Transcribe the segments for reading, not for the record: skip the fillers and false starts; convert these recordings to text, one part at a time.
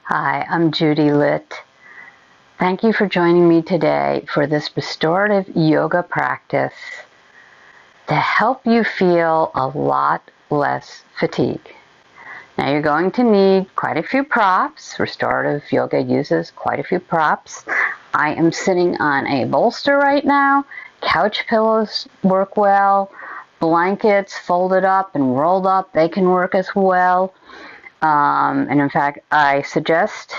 Hi, I'm Judy Litt. Thank you for joining me today for this restorative yoga practice to help you feel a lot less fatigue. Now you're going to need quite a few props. Restorative yoga uses quite a few props. I am sitting on a bolster right now. Couch pillows work well. Blankets folded up and rolled up, they can work as well. And in fact, I suggest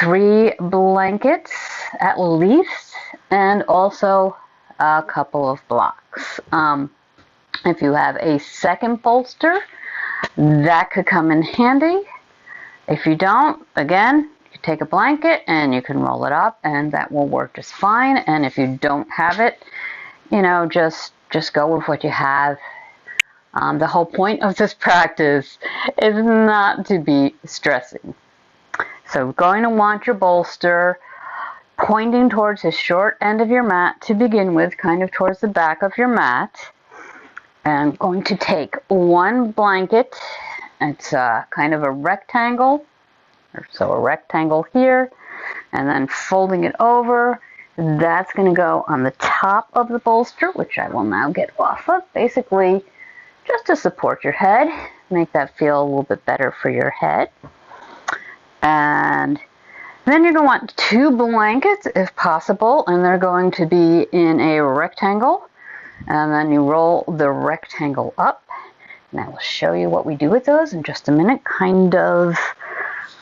3 blankets at least, and also a couple of blocks. If you have a second bolster, that could come in handy. If you don't, again, you take a blanket and you can roll it up, and that will work just fine. And if you don't have it, just go with what you have. The whole point of this practice is not to be stressing. So you're going to want your bolster pointing towards the short end of your mat to begin with, kind of towards the back of your mat. And I'm going to take one blanket. It's kind of a rectangle, so a rectangle here, and then folding it over. That's going to go on the top of the bolster, which I will now get off of, basically just to support your head, make that feel a little bit better for your head. And then you're going to want 2 blankets if possible, and they're going to be in a rectangle. And then you roll the rectangle up. And I will show you what we do with those in just a minute. Kind of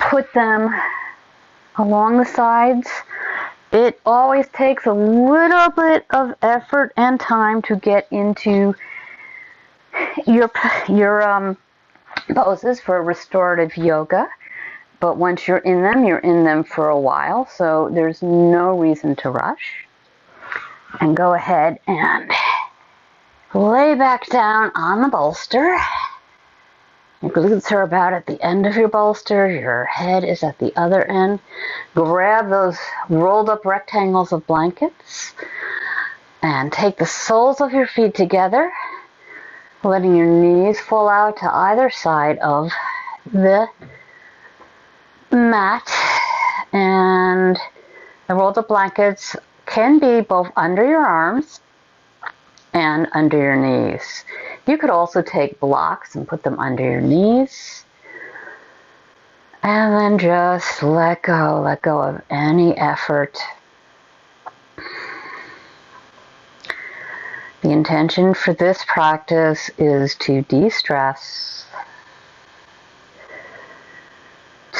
put them along the sides. It always takes a little bit of effort and time to get into your poses for restorative yoga. But once you're in them for a while, so there's no reason to rush. And go ahead and lay back down on the bolster. Your glutes are about at the end of your bolster. Your head is at the other end. Grab those rolled up rectangles of blankets and take the soles of your feet together, letting your knees fall out to either side of the mat. And the rolled up blankets can be both under your arms and under your knees. You could also take blocks and put them under your knees. And then just let go of any effort. The intention for this practice is to de-stress,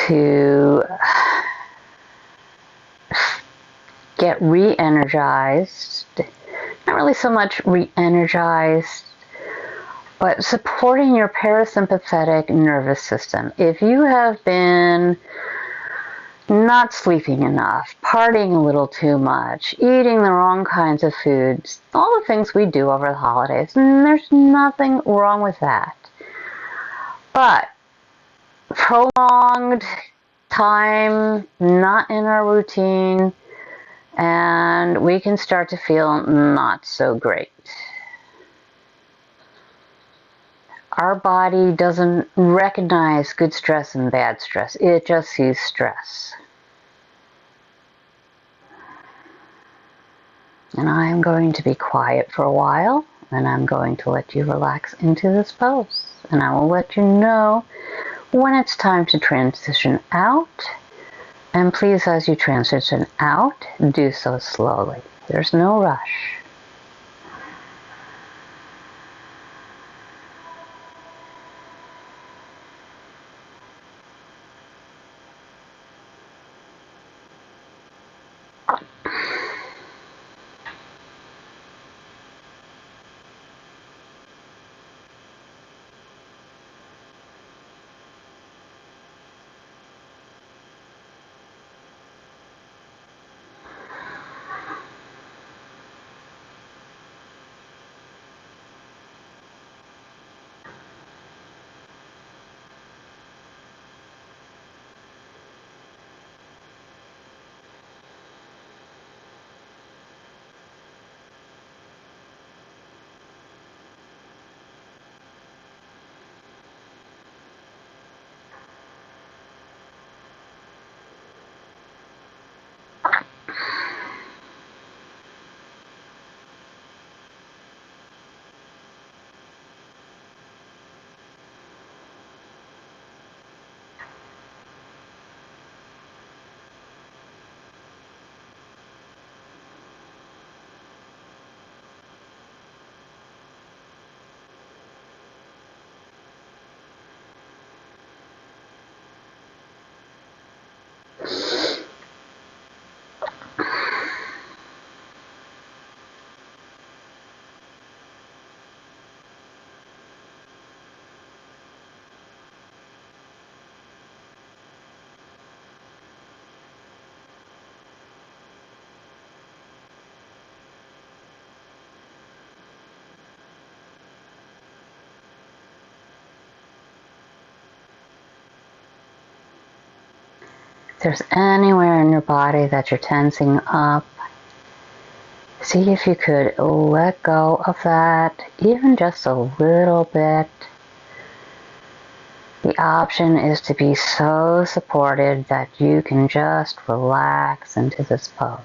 to get re-energized. Not really so much re-energized, but supporting your parasympathetic nervous system. If you have been not sleeping enough, partying a little too much, eating the wrong kinds of foods, all the things we do over the holidays, and there's nothing wrong with that. But prolonged time not in our routine, and we can start to feel not so great. Our body doesn't recognize good stress and bad stress. It just sees stress. And I'm going to be quiet for a while, and I'm going to let you relax into this pose. And I will let you know when it's time to transition out. And please, as you transition out, do so slowly. There's no rush. If there's anywhere in your body that you're tensing up, see if you could let go of that, even just a little bit. The option is to be so supported that you can just relax into this pose.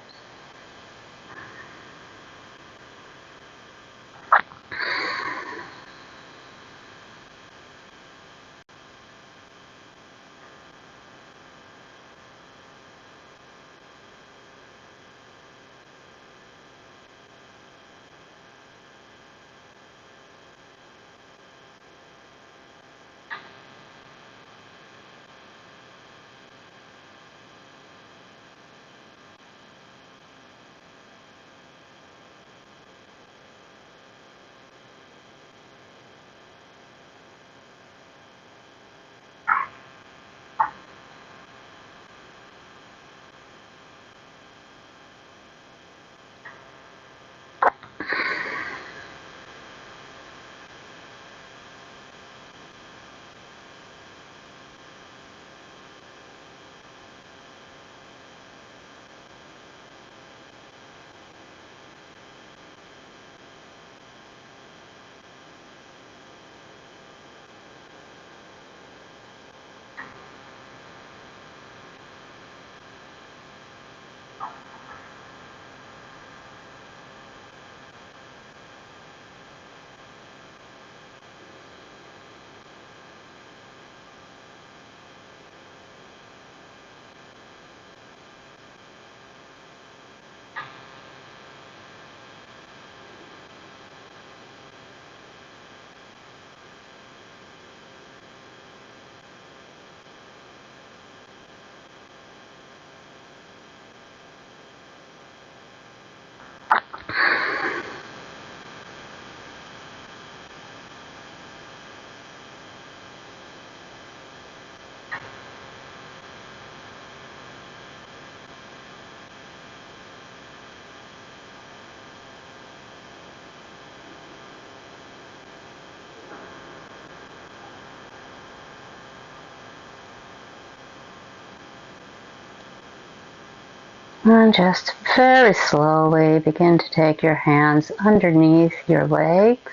And just very slowly begin to take your hands underneath your legs,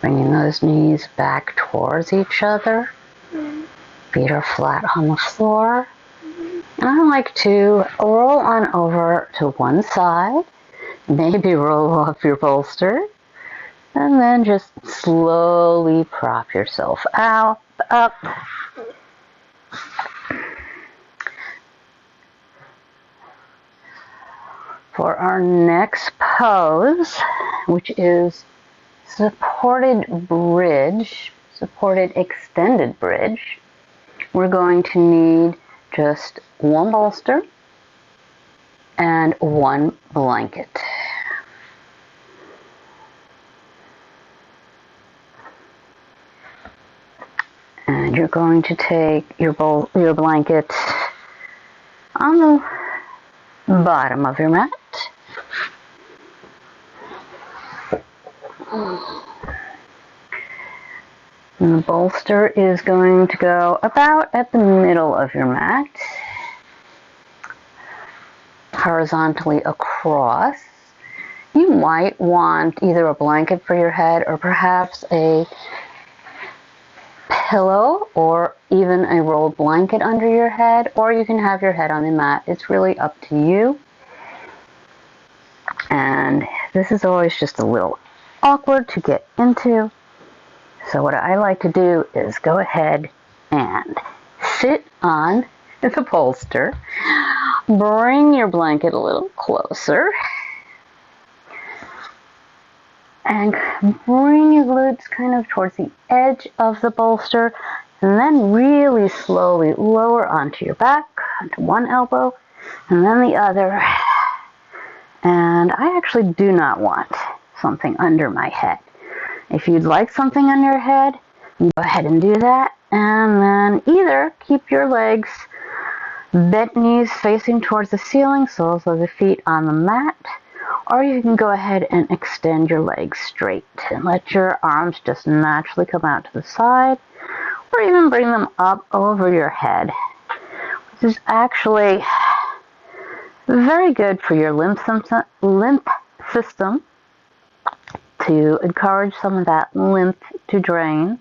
bringing those knees back towards each other. Feet are flat on the floor. And I like to roll on over to one side, maybe roll off your bolster, and then just slowly prop yourself out, up. For our next pose, which is supported bridge, supported extended bridge, we're going to need just one bolster and one blanket. And you're going to take your blanket on the bottom of your mat. And the bolster is going to go about at the middle of your mat, horizontally across. You might want either a blanket for your head or perhaps a pillow or even a rolled blanket under your head, or you can have your head on the mat. It's really up to you. And this is always just a little awkward to get into. So what I like to do is go ahead and sit on the bolster, bring your blanket a little closer, and bring your glutes kind of towards the edge of the bolster, and then really slowly lower onto your back, onto one elbow, and then the other. And I actually do not want something under my head. If you'd like something on your head, you go ahead and do that, and then either keep your legs bent, knees facing towards the ceiling, soles of the feet on the mat, or you can go ahead and extend your legs straight and let your arms just naturally come out to the side, or even bring them up over your head. This is actually very good for your lymph system to encourage some of that lymph to drain,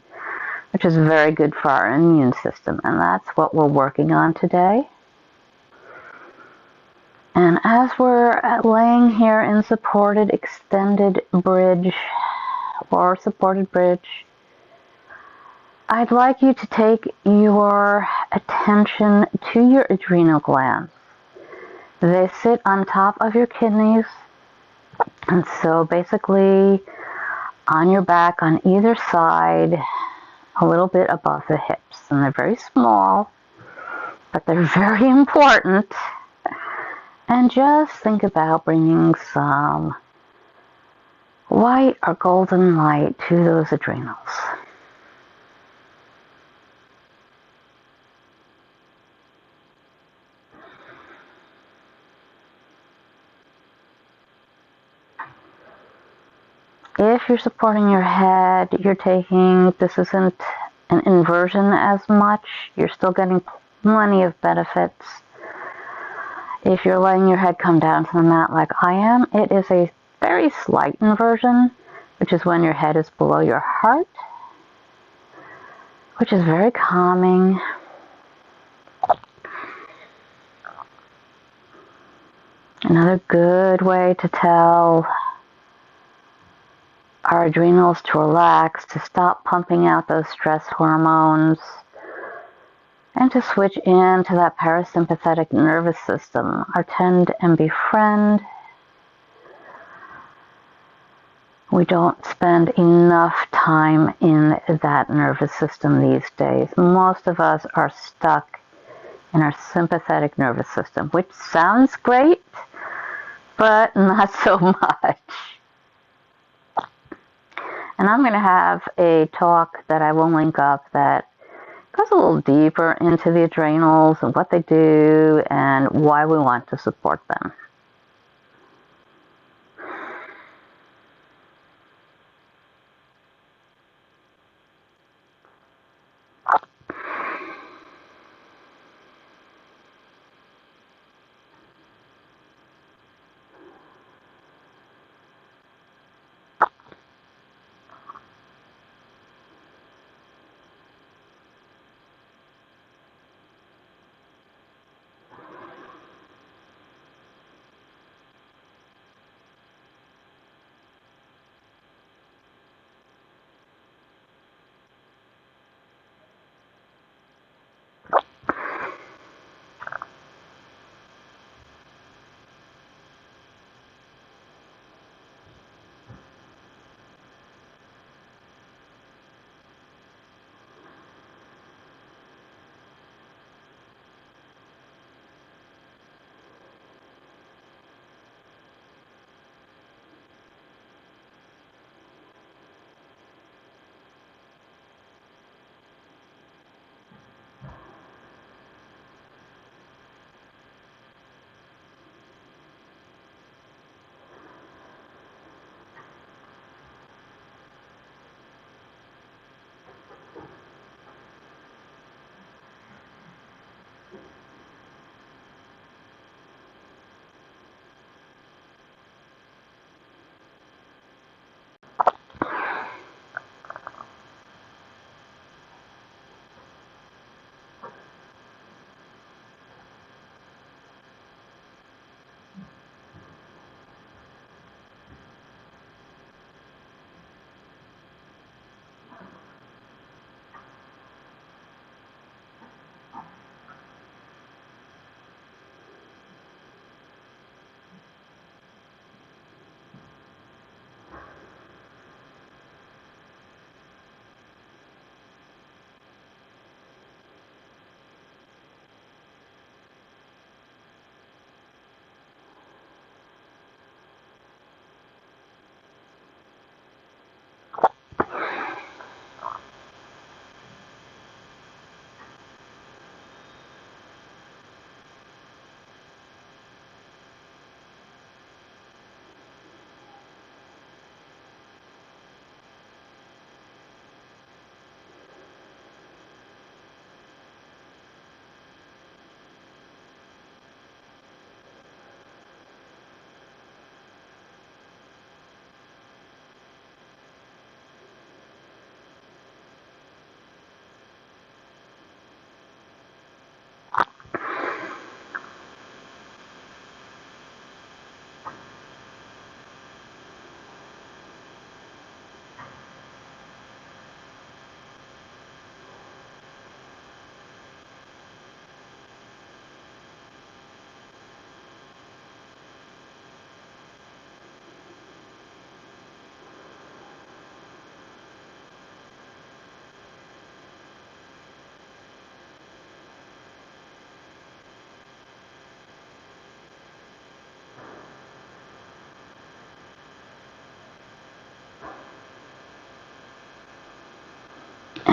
which is very good for our immune system, and that's what we're working on today. And as we're laying here in supported extended bridge or supported bridge, I'd like you to take your attention to your adrenal glands. They sit on top of your kidneys, and so basically on your back on either side, a little bit above the hips. And they're very small, but they're very important. And just think about bringing some white or golden light to those adrenals. If you're supporting your head, this isn't an inversion as much. You're still getting plenty of benefits. If you're letting your head come down to the mat like I am, it is a very slight inversion, which is when your head is below your heart, which is very calming. Another good way to tell our adrenals to relax, to stop pumping out those stress hormones, and to switch into that parasympathetic nervous system, our tend and befriend. We don't spend enough time in that nervous system these days. Most of us are stuck in our sympathetic nervous system, which sounds great, but not so much. And I'm going to have a talk that I will link up that goes a little deeper into the adrenals and what they do and why we want to support them.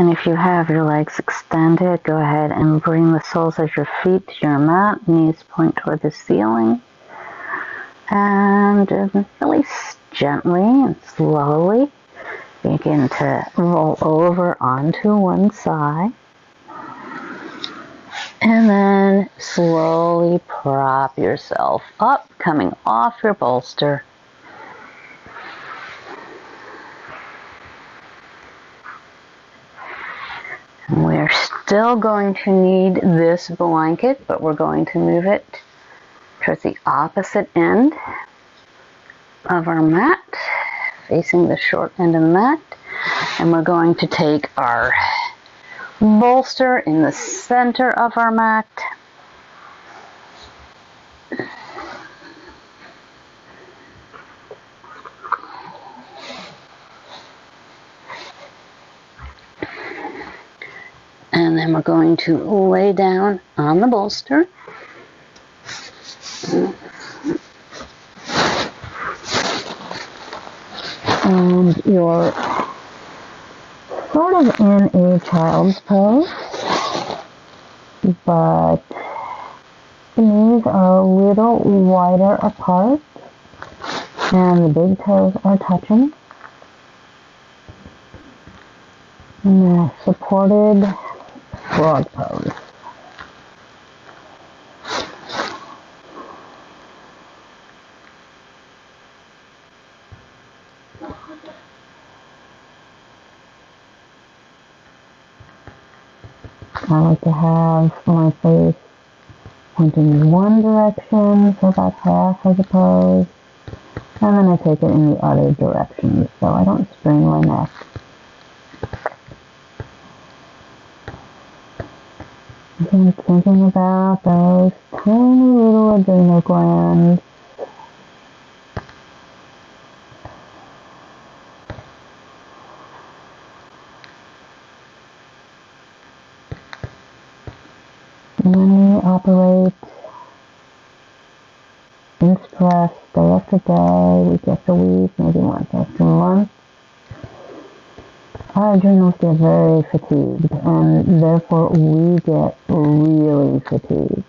And if you have your legs extended, go ahead and bring the soles of your feet to your mat, knees point toward the ceiling. And really gently and slowly begin to roll over onto one side. And then slowly prop yourself up, coming off your bolster. And we're still going to need this blanket, but we're going to move it towards the opposite end of our mat, facing the short end of the mat. And we're going to take our bolster in the center of our mat. And then we're going to lay down on the bolster. And you're sort of in a child's pose, but the knees are a little wider apart and the big toes are touching. And a supported frog pose. I like to have my face pointing in one direction for about half of the pose, and then I take it in the other direction so I don't strain my neck. Again, thinking about those tiny little adrenal glands. When we operate in stress day after day, week after week, maybe month after month, our adrenals get very fatigued, and therefore we get really fatigued.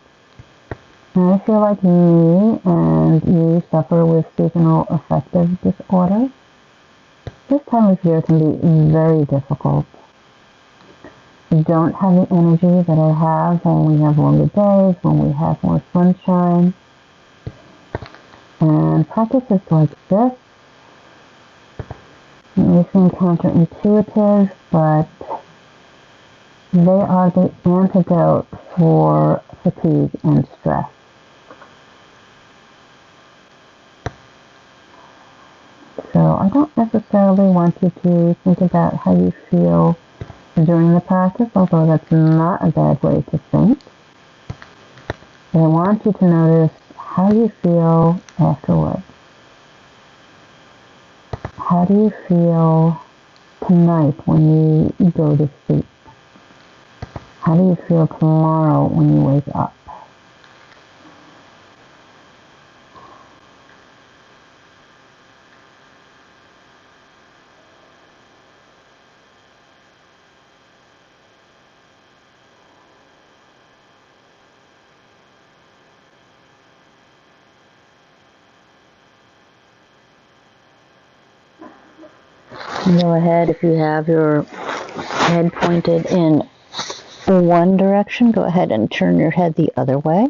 And if you're like me and you suffer with seasonal affective disorder, this time of year can be very difficult. You don't have the energy that I have when we have longer days, when we have more sunshine. And practices like this may seem counterintuitive, but they are the antidote for fatigue and stress. So I don't necessarily want you to think about how you feel during the practice, although that's not a bad way to think. But I want you to notice how you feel afterwards. How do you feel tonight when you go to sleep? How do you feel tomorrow when you wake up? Go ahead, if you have your head pointed in one direction, go ahead and turn your head the other way.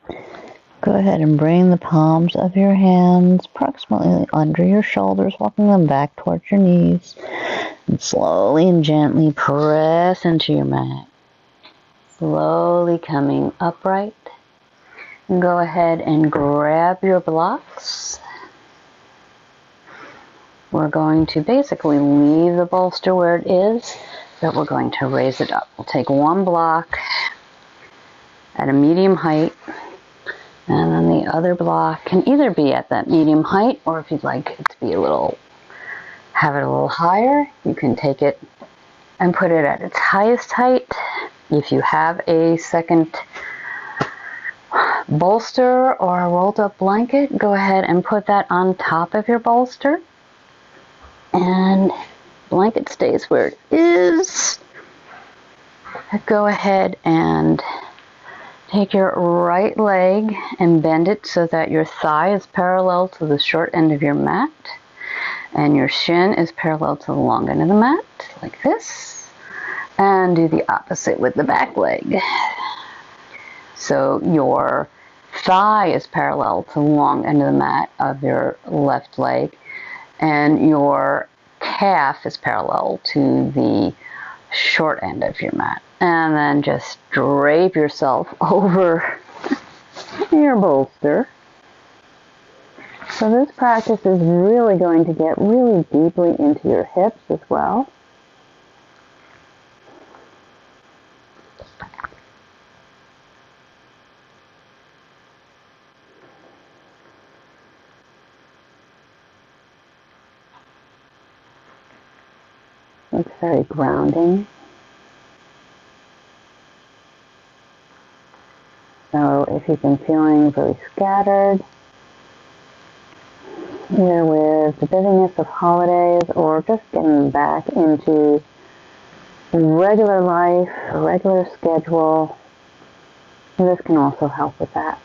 Go ahead and bring the palms of your hands approximately under your shoulders, walking them back towards your knees. And slowly and gently press into your mat. Slowly coming upright. And go ahead and grab your blocks. We're going to basically leave the bolster where it is, but we're going to raise it up. We'll take one block at a medium height, and then the other block can either be at that medium height, or if you'd like it to be have it a little higher, you can take it and put it at its highest height. If you have a second bolster or a rolled up blanket, go ahead and put that on top of your bolster. And blanket stays where it is. Go ahead and take your right leg and bend it so that your thigh is parallel to the short end of your mat and your shin is parallel to the long end of the mat, like this. And do the opposite with the back leg. So your thigh is parallel to the long end of the mat of your left leg, and your calf is parallel to the short end of your mat. And then just drape yourself over your bolster. So this practice is really going to get really deeply into your hips as well. It's very grounding. So if you've been feeling really scattered, either with the busyness of holidays or just getting back into regular life, a regular schedule, this can also help with that.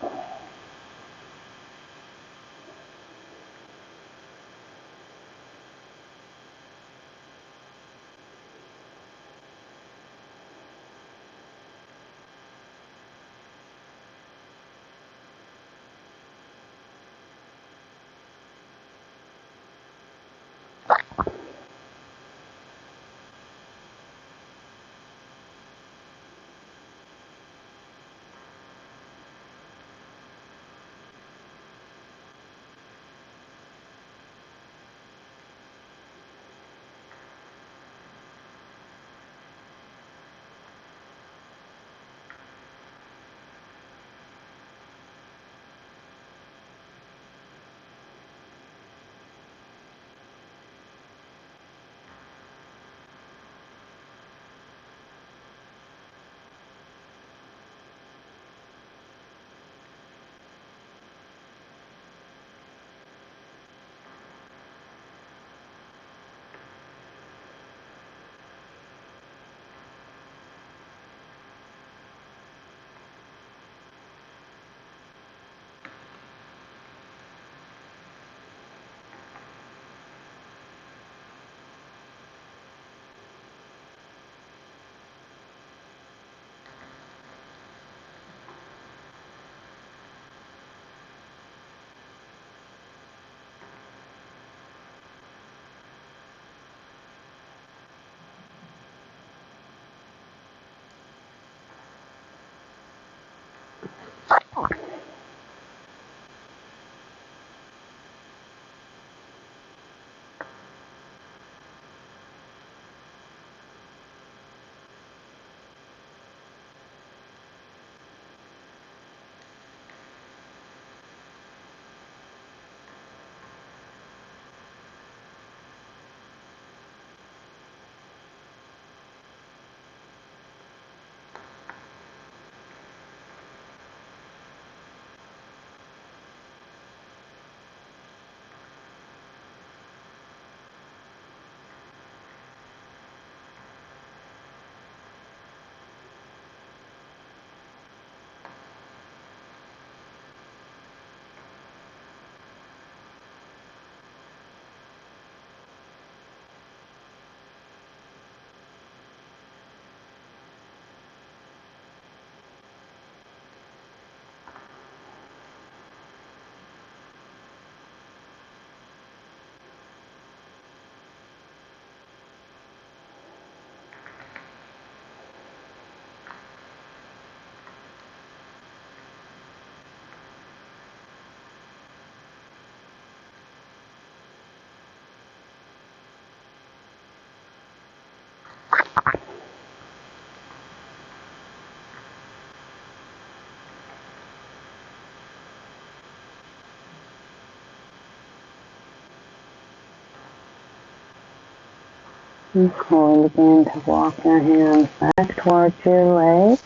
And slowly begin to walk your hands back towards your legs,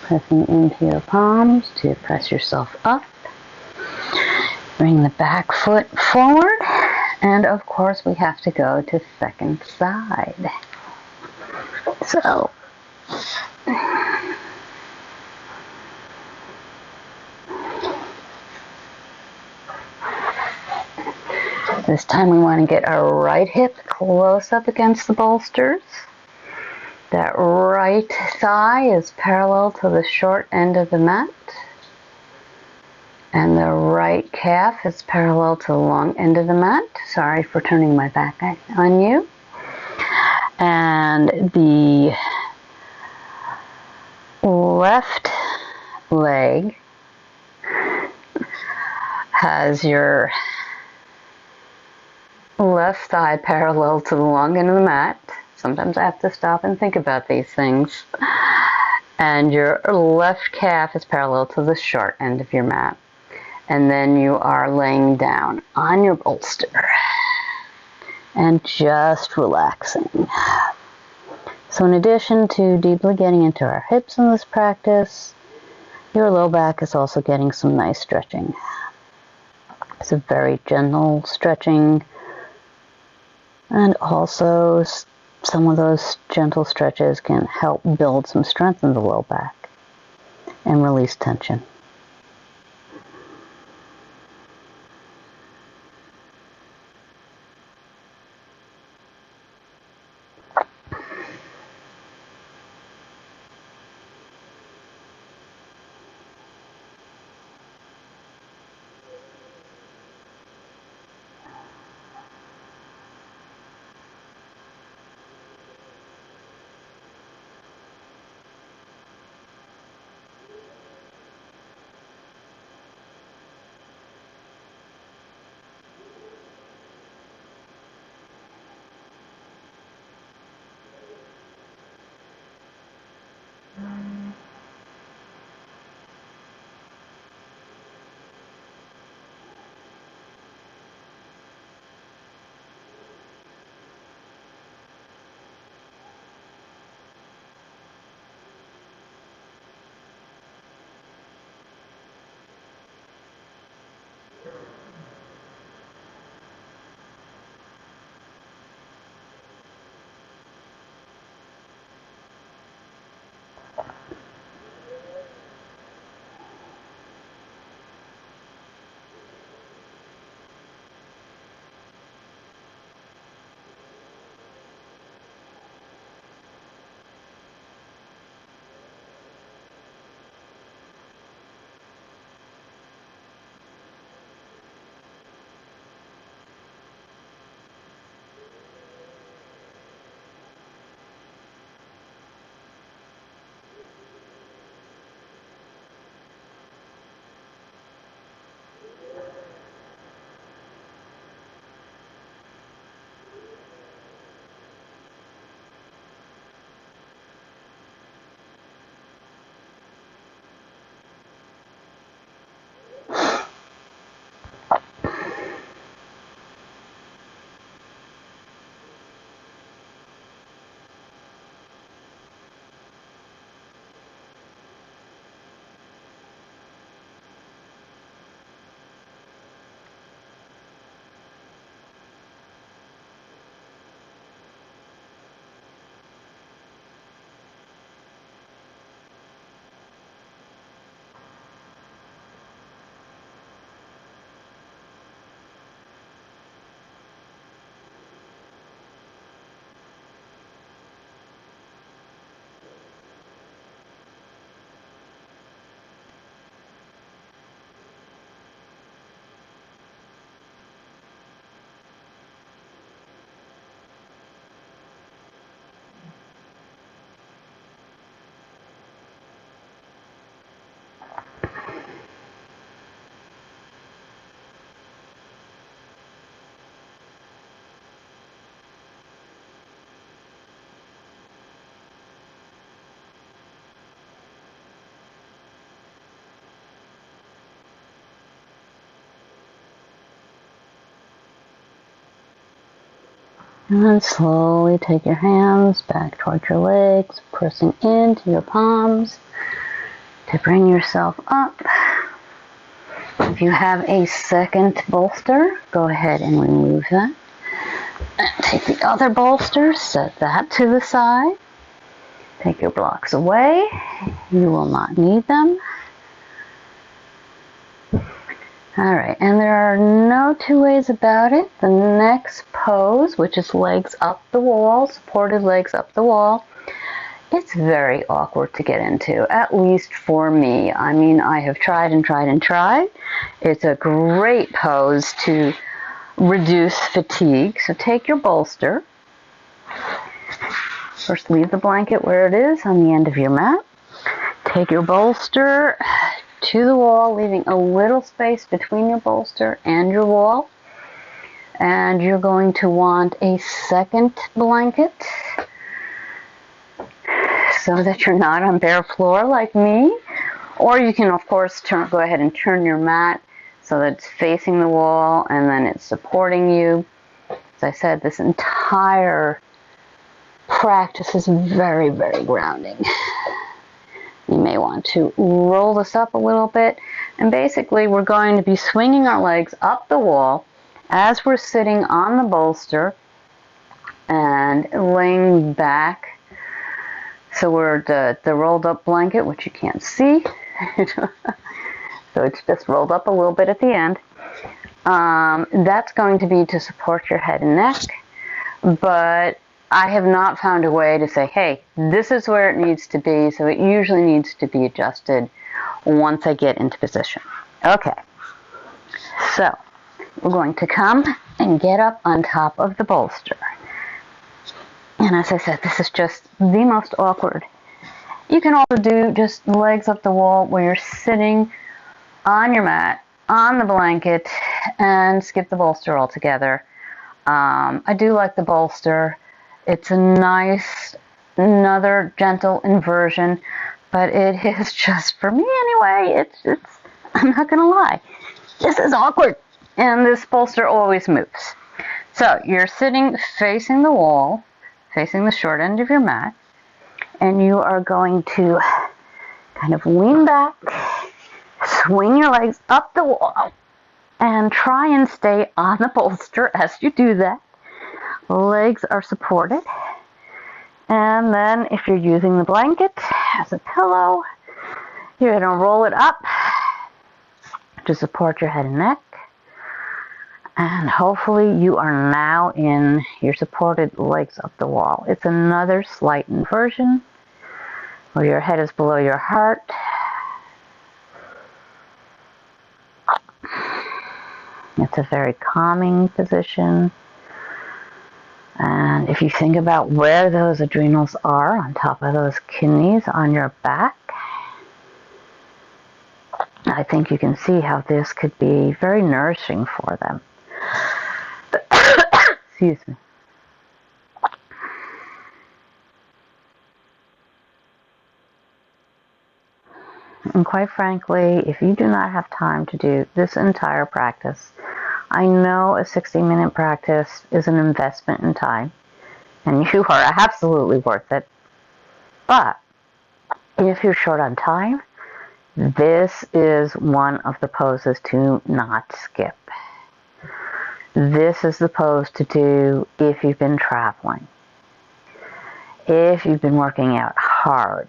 pressing into your palms to press yourself up. Bring the back foot forward, and of course we have to go to second side. So, this time we want to get our right hip close up against the bolsters. That right thigh is parallel to the short end of the mat. And the right calf is parallel to the long end of the mat. Sorry for turning my back on you. And the left leg has your left thigh parallel to the long end of the mat. Sometimes I have to stop and think about these things. And your left calf is parallel to the short end of your mat. And then you are laying down on your bolster and just relaxing. So in addition to deeply getting into our hips in this practice, your low back is also getting some nice stretching. It's a very gentle stretching, and also some of those gentle stretches can help build some strength in the low back and release tension. And then slowly take your hands back towards your legs, pressing into your palms to bring yourself up. If you have a second bolster, go ahead and remove that. And take the other bolster, set that to the side. Take your blocks away. You will not need them. Alright, and there are no two ways about it. The next pose, which is legs up the wall, supported legs up the wall, it's very awkward to get into, at least for me. I mean, I have tried and tried and tried. It's a great pose to reduce fatigue. So take your bolster. First, leave the blanket where it is on the end of your mat. Take your bolster to the wall, leaving a little space between your bolster and your wall. And you're going to want a second blanket so that you're not on bare floor like me. Or you can, of course, go ahead and turn your mat so that it's facing the wall and then it's supporting you. As I said, this entire practice is very, very grounding. You may want to roll this up a little bit. And basically, we're going to be swinging our legs up the wall as we're sitting on the bolster and laying back. So we're the rolled up blanket, which you can't see. So it's just rolled up a little bit at the end. That's going to be to support your head and neck. But I have not found a way to say, hey, this is where it needs to be, so it usually needs to be adjusted once I get into position. Okay, so we're going to come and get up on top of the bolster. And as I said, this is just the most awkward. You can also do just legs up the wall where you're sitting on your mat, on the blanket, and skip the bolster altogether. I do like the bolster. It's a nice, another gentle inversion, but it is just, for me anyway, it's I'm not gonna lie, this is awkward, and this bolster always moves. So you're sitting facing the wall, facing the short end of your mat, and you are going to kind of lean back, swing your legs up the wall, and try and stay on the bolster as you do that. Legs are supported. And then if you're using the blanket as a pillow, you're going to roll it up to support your head and neck. And hopefully you are now in your supported legs up the wall. It's another slight inversion where your head is below your heart. It's a very calming position. And if you think about where those adrenals are on top of those kidneys on your back, I think you can see how this could be very nourishing for them. Excuse me. And quite frankly, if you do not have time to do this entire practice, I know a 60-minute practice is an investment in time, and you are absolutely worth it. But if you're short on time, this is one of the poses to not skip. This is the pose to do if you've been traveling, if you've been working out hard,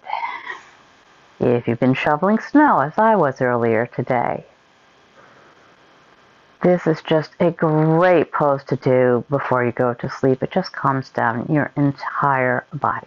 if you've been shoveling snow, as I was earlier today. This is just a great pose to do before you go to sleep. It just calms down your entire body.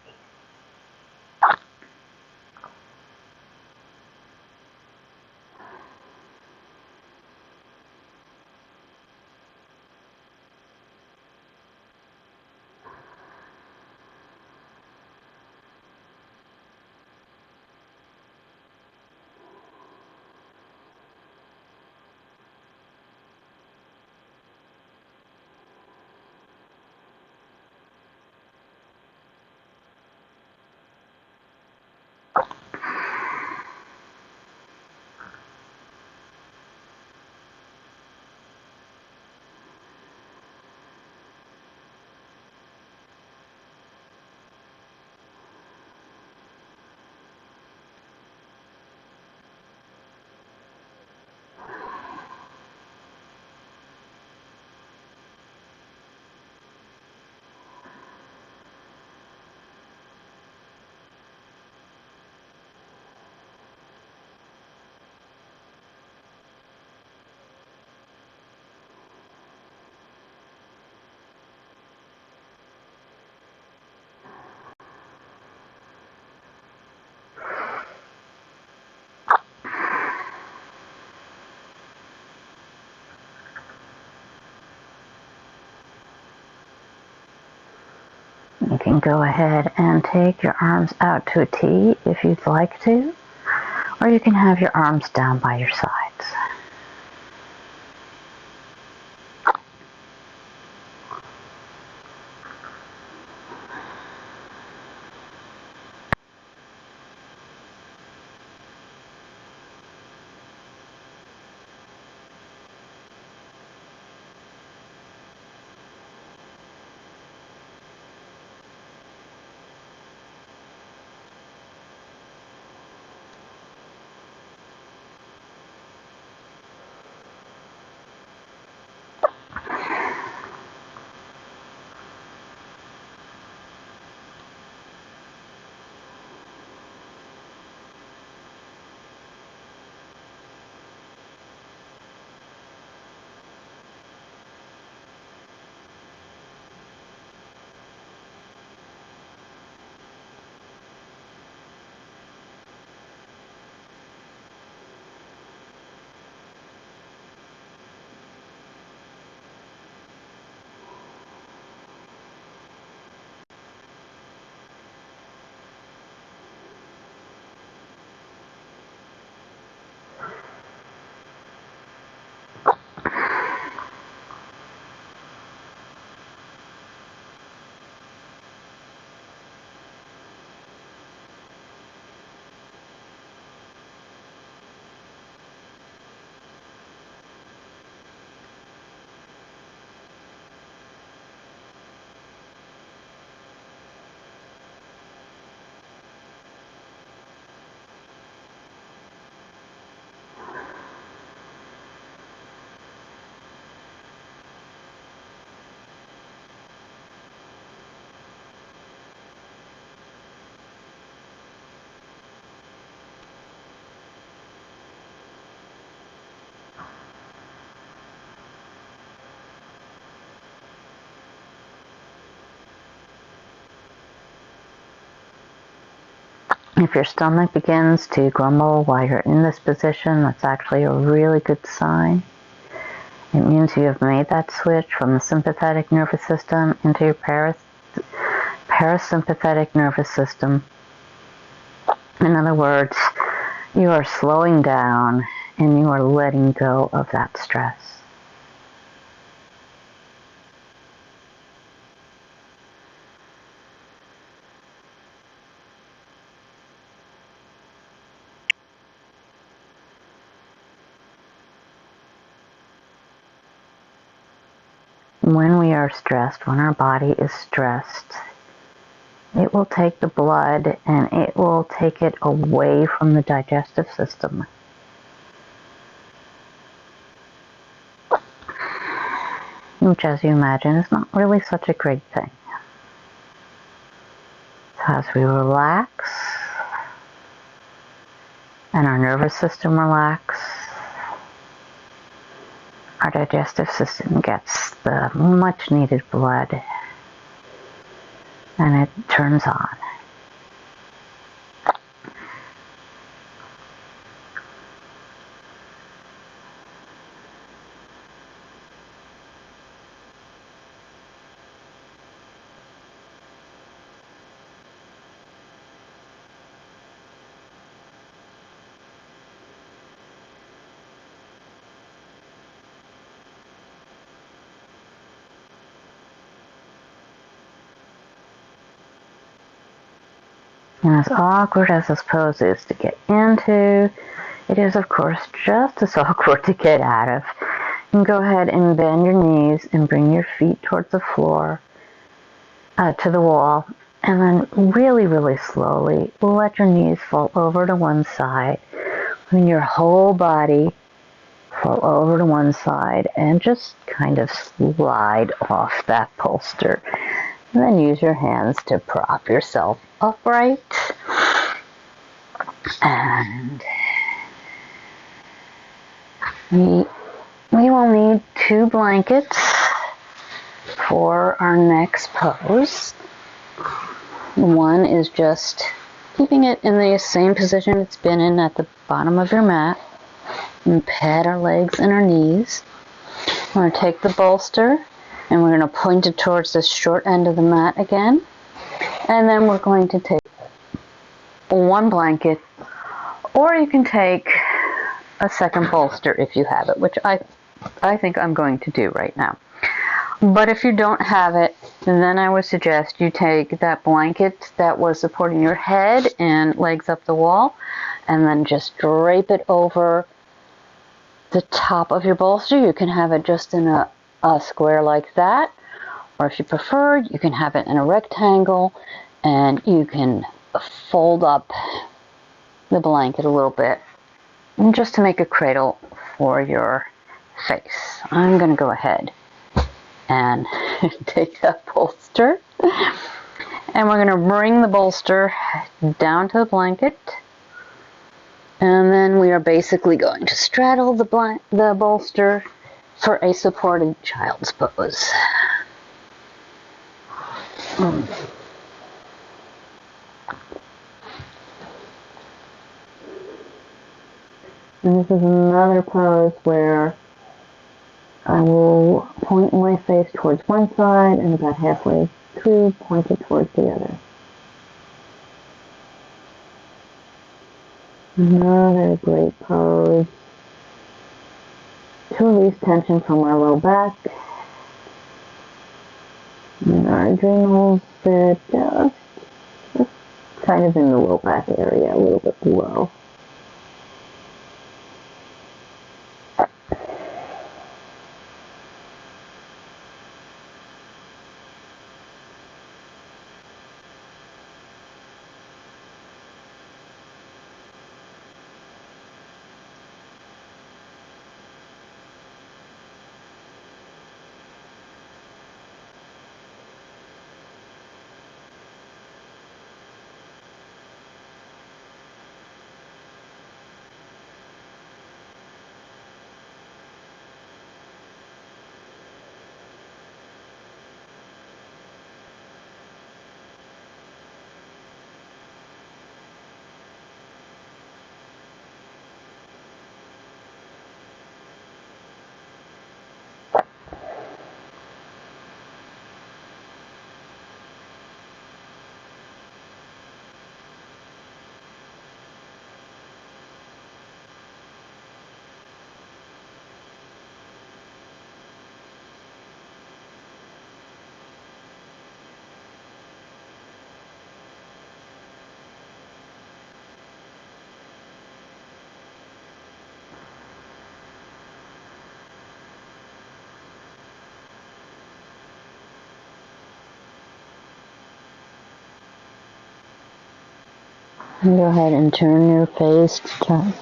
You can go ahead and take your arms out to a T if you'd like to, or you can have your arms down by your sides. If your stomach begins to grumble while you're in this position, that's actually a really good sign. It means you have made that switch from the sympathetic nervous system into your parasympathetic nervous system. In other words, you are slowing down and you are letting go of that stress. When we are stressed, when our body is stressed, it will take the blood and it will take it away from the digestive system. Which, as you imagine, is not really such a great thing. So as we relax and our nervous system relax, our digestive system gets the much needed blood and it turns on. And as awkward as this pose is to get into, it is of course just as awkward to get out of. You can go ahead and bend your knees and bring your feet towards the floor, to the wall, and then really, really slowly let your knees fall over to one side, and your whole body fall over to one side, and just kind of slide off that bolster. And then use your hands to prop yourself upright. And we will need 2 blankets for our next pose. One is just keeping it in the same position it's been in at the bottom of your mat. And pad our legs and our knees. We're going to take the bolster and we're going to point it towards the short end of the mat again. And then we're going to take one blanket, or you can take a second bolster if you have it, which I think I'm going to do right now. But if you don't have it, then I would suggest you take that blanket that was supporting your head and legs up the wall, and then just drape it over the top of your bolster. You can have it just in a square like that, or if you prefer, you can have it in a rectangle, and you can fold up the blanket a little bit just to make a cradle for your face. I'm going to go ahead and take that bolster, and we're going to bring the bolster down to the blanket, and then we are basically going to straddle the bolster for a supported child's pose. And this is another pose where I will point my face towards one side and about halfway through point it towards the other. Another great pose to release tension from our low back and our adrenals that just kind of in the low back area, a little bit below. And go ahead and turn your face to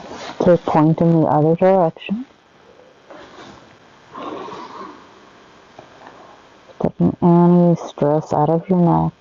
point in the other direction. Taking any stress out of your neck.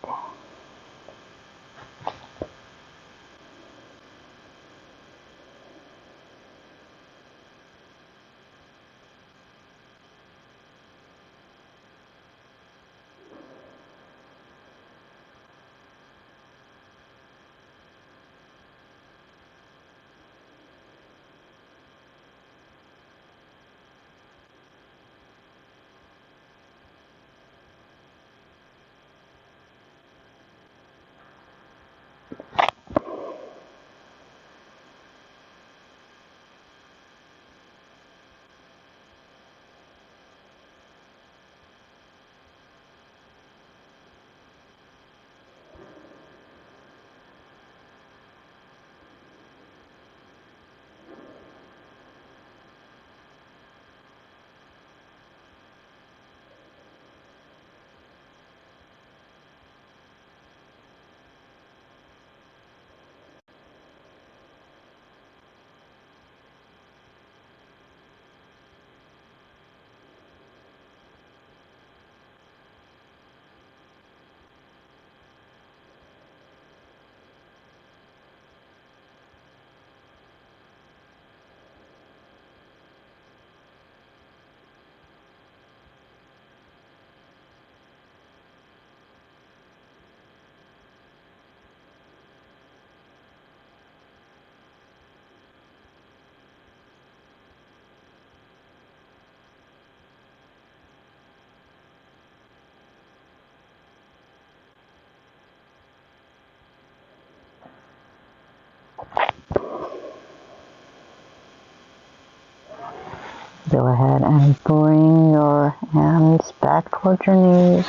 Go ahead and bring your hands back towards your knees,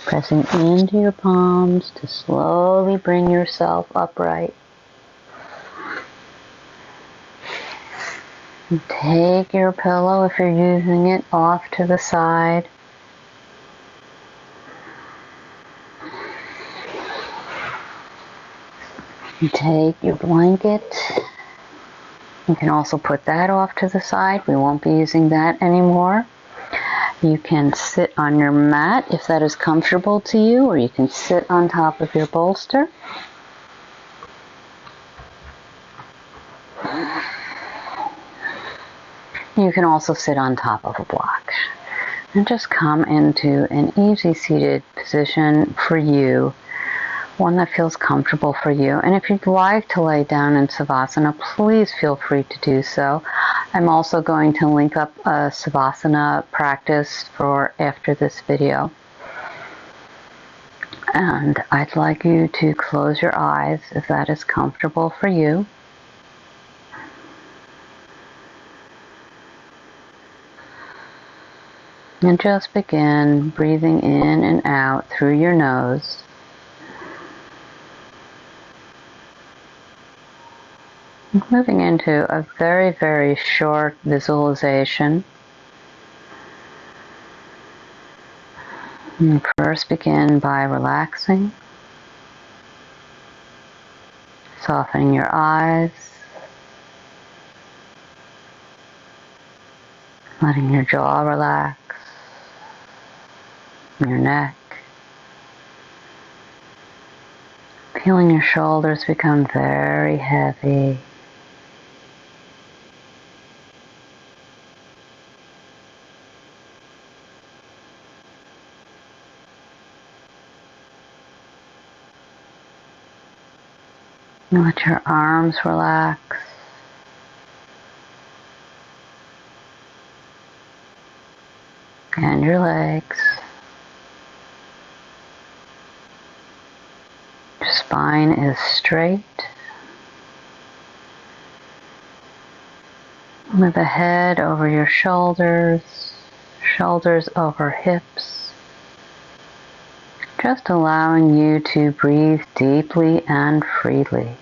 pressing into your palms to slowly bring yourself upright. And take your pillow, if you're using it, off to the side. And take your blanket. You can also put that off to the side. We won't be using that anymore. You can sit on your mat if that is comfortable to you, or you can sit on top of your bolster. You can also sit on top of a block. And just come into an easy seated position for you, one that feels comfortable for you. And if you'd like to lay down in Savasana, please feel free to do so. I'm also going to link up a Savasana practice for after this video. And I'd like you to close your eyes if that is comfortable for you. And just begin breathing in and out through your nose. Moving into a very, very short visualization. And first begin by relaxing, softening your eyes, letting your jaw relax, your neck, feeling your shoulders become very heavy. And let your arms relax. And your legs. Your spine is straight. With the head over your shoulders, shoulders over hips. Just allowing you to breathe deeply and freely.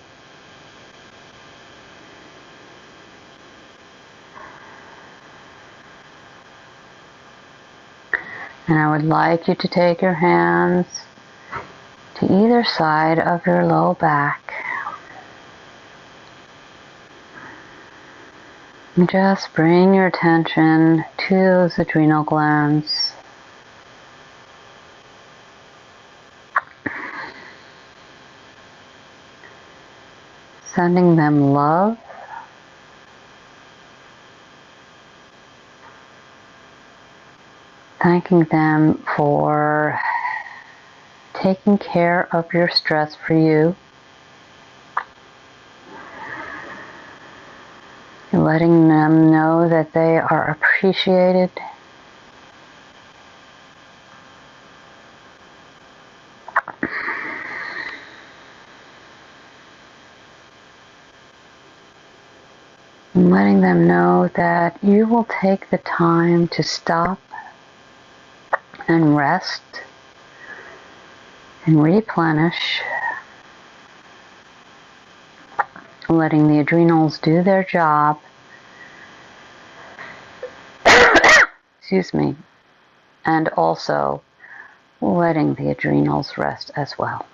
And I would like you to take your hands to either side of your low back. And just bring your attention to those adrenal glands. Sending them love. Thanking them for taking care of your stress for you. Letting them know that they are appreciated. And letting them know that you will take the time to stop and rest and replenish, letting the adrenals do their job, excuse me, and also letting the adrenals rest as well.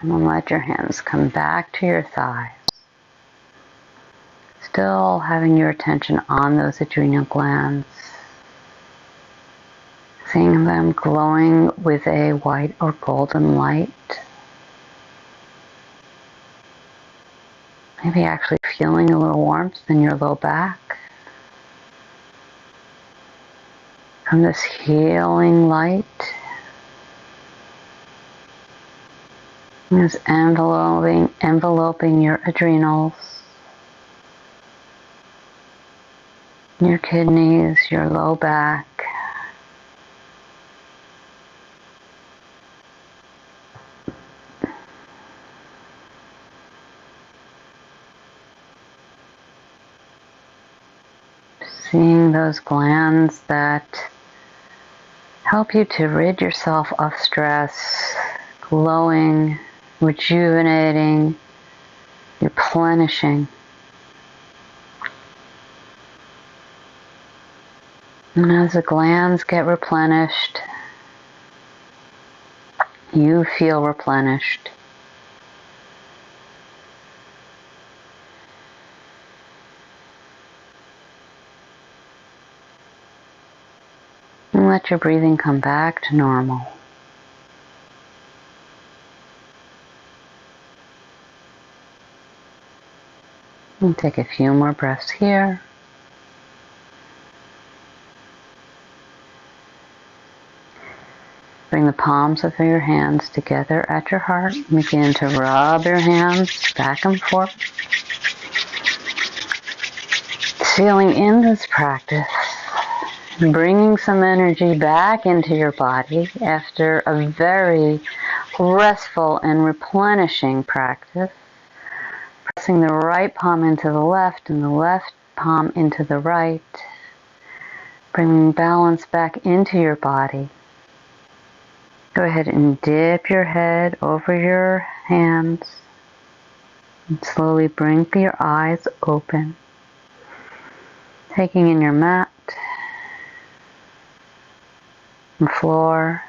And then let your hands come back to your thighs, still having your attention on those adrenal glands. Seeing them glowing with a white or golden light. Maybe actually feeling a little warmth in your low back. From this healing light. It's enveloping your adrenals, your kidneys, your low back. Seeing those glands that help you to rid yourself of stress, glowing, rejuvenating, replenishing. And as the glands get replenished, you feel replenished. And let your breathing come back to normal. And take a few more breaths here. Bring the palms of your hands together at your heart. Begin to rub your hands back and forth. Feeling in this practice, bringing some energy back into your body after a very restful and replenishing practice. Pressing the right palm into the left and the left palm into the right. Bringing balance back into your body. Go ahead and dip your head over your hands. And slowly bring your eyes open. Taking in your mat, the floor,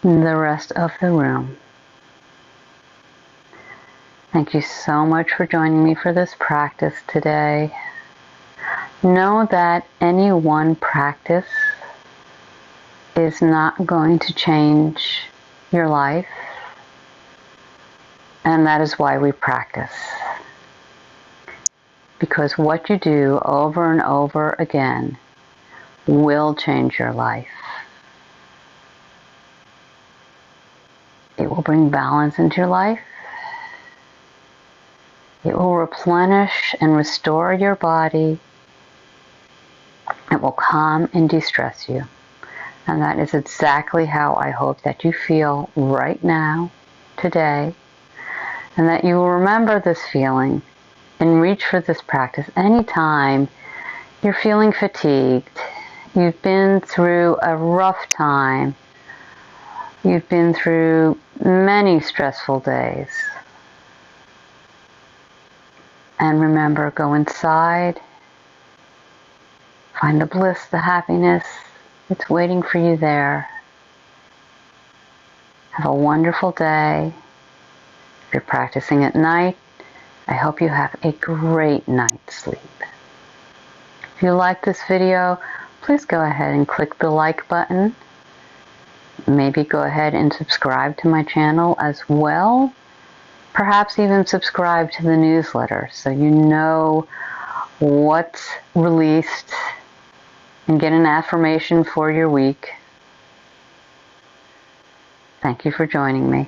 and the rest of the room. Thank you so much for joining me for this practice today. Know that any one practice is not going to change your life, and that is why we practice. Because what you do over and over again will change your life. It will bring balance into your life. It will replenish and restore your body. It will calm and de-stress you. And that is exactly how I hope that you feel right now, today, and that you will remember this feeling and reach for this practice anytime you're feeling fatigued, you've been through a rough time, you've been through many stressful days. And remember, go inside, find the bliss, the happiness. It's waiting for you there. Have a wonderful day. If you're practicing at night, I hope you have a great night's sleep. If you like this video, please go ahead and click the like button. Maybe go ahead and subscribe to my channel as well. Perhaps even subscribe to the newsletter so you know what's released and get an affirmation for your week. Thank you for joining me.